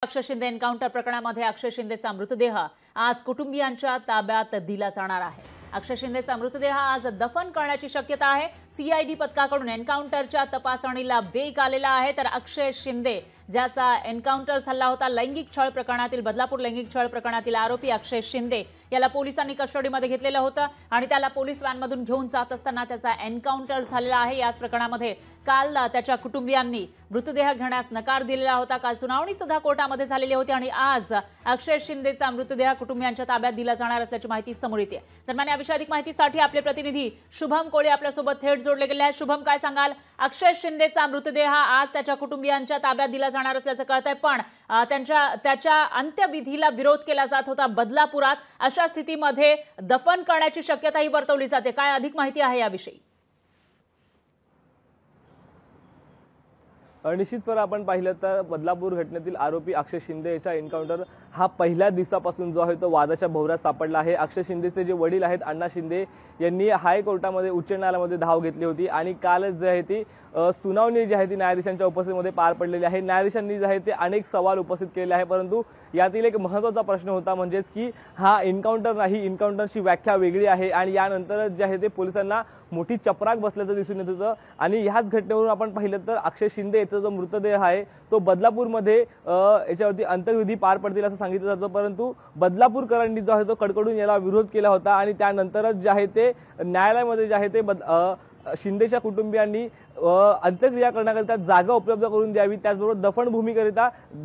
अक्षय Shinde encounter प्रकरणामध्ये अक्षय शिंदेचा मृतदेह आज कुटुंबियांच्या ताब्यात दिला जाणार आहे। अक्षय शिंदेचा मृतदेह आज दफन करण्याची शक्यता आहे। सीआयडी पथकाकडून एन्काउंटरच्या तपासणीला वेग आलेला आहे। तर अक्षय शिंदे ज्याचा एन्काउंटर झाला होता लैंगिक छळ प्रकरणातील बदलापूर लैंगिक छळ प्रकरणातील आरोपी अक्षय शिंदे याला पोलिसांनी कस्टडीमध्ये घेतलेलं होतं आणि त्याला पोलीस व्हॅनमधून घेऊन जात असताना त्याचा एन्काउंटर झालेला आहे। याच प्रकरणामध्ये काल त्याच्या कुटुंबियांनी मृतदेह घेण्यास नकार दिलेला होता। काल सुनावणी सुद्धा कोर्टामध्ये झालेली होती आणि आज अक्षय शिंदेचा मृतदेह कुटुंबियांच्या ताब्यात दिला जाणार असल्याची माहिती समोर येते। दरम्यान याविषयी अधिक माहितीसाठी आपले प्रतिनिधी शुभम कोळे आपल्यासोबत थेट जोडले गेले आहेत। शुभम, काय सांगाल? अक्षय शिंदेचा मृतदेह आज त्याच्या कुटुंबियांच्या ताब्यात दिला जाणार असल्याचं कळतंय, पण त्याच्या अंत्यविधीला विरोध केला जात होता बदलापुरात। अशा स्थितीमध्ये दफन करण्याची शक्यताही वर्तवली जाते। काय अधिक माहिती आहे याविषयी? निश्चितपणे आपण पाहिलं तर बदलापूर घटनेतील आरोपी अक्षय शिंदे याचा एन्काउंटर हा पहिल्या दिवसापासून जो आहे तो वादाच्या भोवऱ्यात सापडला आहे। अक्षय शिंदेचे जे वडील आहेत अण्णा शिंदे यांनी हायकोर्टामध्ये उच्च न्यायालयामध्ये धाव घेतली होती आणि कालच जे आहे ती सुनावणी जी आहे ती न्यायाधीशांच्या उपस्थितीमध्ये पार पडलेली आहे। न्यायाधीशांनी जे आहे ते अनेक सवाल उपस्थित केले आहे, परंतु यातील एक महत्त्वाचा प्रश्न होता म्हणजेच की हा एन्काउंटर नाही, एन्काउंटरची व्याख्या वेगळी आहे आणि यानंतर जे आहे ते पोलिसांना मोठी चपराक बसल्याचं दिसून येत होतं। आणि ह्याच घटनेवरून आपण पाहिलं तर अक्षय शिंदे याचा जो मृतदेह आहे तो बदलापूरमध्ये याच्यावरती अंत्यविधी पार पडतील असं सांगितलं जातं, परंतु बदलापूरकरांनी जो आहे तो कडकडून याला विरोध केला होता आणि त्यानंतरच जे आहे ते न्यायालयामध्ये जे आहे ते शिंदेच्या कुटुंबियांनी अंत्यक्रिया करण्याकरिता जागा उपलब्ध करून द्यावी, त्याचबरोबर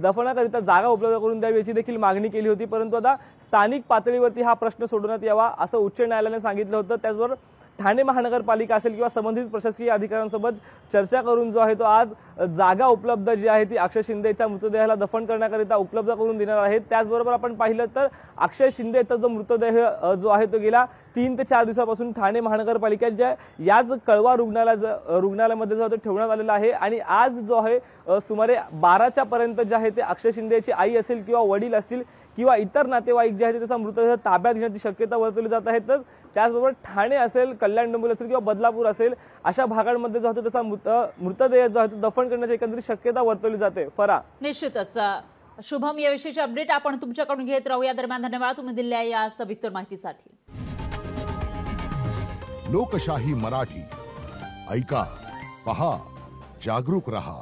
दफनाकरिता जागा उपलब्ध करून द्यावी याची देखील मागणी केली होती। परंतु आता स्थानिक पातळीवरती हा प्रश्न सोडवण्यात यावा असं उच्च न्यायालयाने सांगितलं होतं। त्याचबरोबर ठाणे महानगरपालिका असेल किंवा संबंधित प्रशासकीय अधिकाऱ्यांसोबत चर्चा करून जो आहे तो आज जागा उपलब्ध जी आहे ती अक्षय शिंदेच्या मृतदेहाला दफन करण्याकरिता उपलब्ध करून देणार आहेत। त्याचबरोबर आपण पाहिलं तर अक्षय शिंदेचा जो मृतदेह जो आहे तो गेला 3 ते 4 दिवसापासून ठाणे महानगरपालिकेच्या याच कळवा रुग्णालयामध्ये जो ठेवण्यात आलेला आहे आणि आज जो आहे सुमारे 12च्या पर्यंत जे आहे ते अक्षय शिंदेची आई असेल किंवा वडील असतील किंवा इतर नातेवाईक जे आहेत त्याचा मृतदेह ताब्यात घेण्याची शक्यता वर्तवली जात आहे। तर त्याचबरोबर ठाणे असेल, कल्याण डोंबिवली असेल किंवा बदलापूर असेल अशा भागांमध्ये जो होतो त्याचा मृतदेह जो आहे दफन करण्याची एकंदरीत शक्यता वर्तवली जाते। फरा, निश्चितच शुभम, याविषयीची अपडेट आपण तुमच्याकडून घेत राहू। या दरम्यान धन्यवाद तुम्ही दिलेल्या या सविस्तर माहितीसाठी। लोकशाही मराठी ऐका, पहा, जागरूक रहा।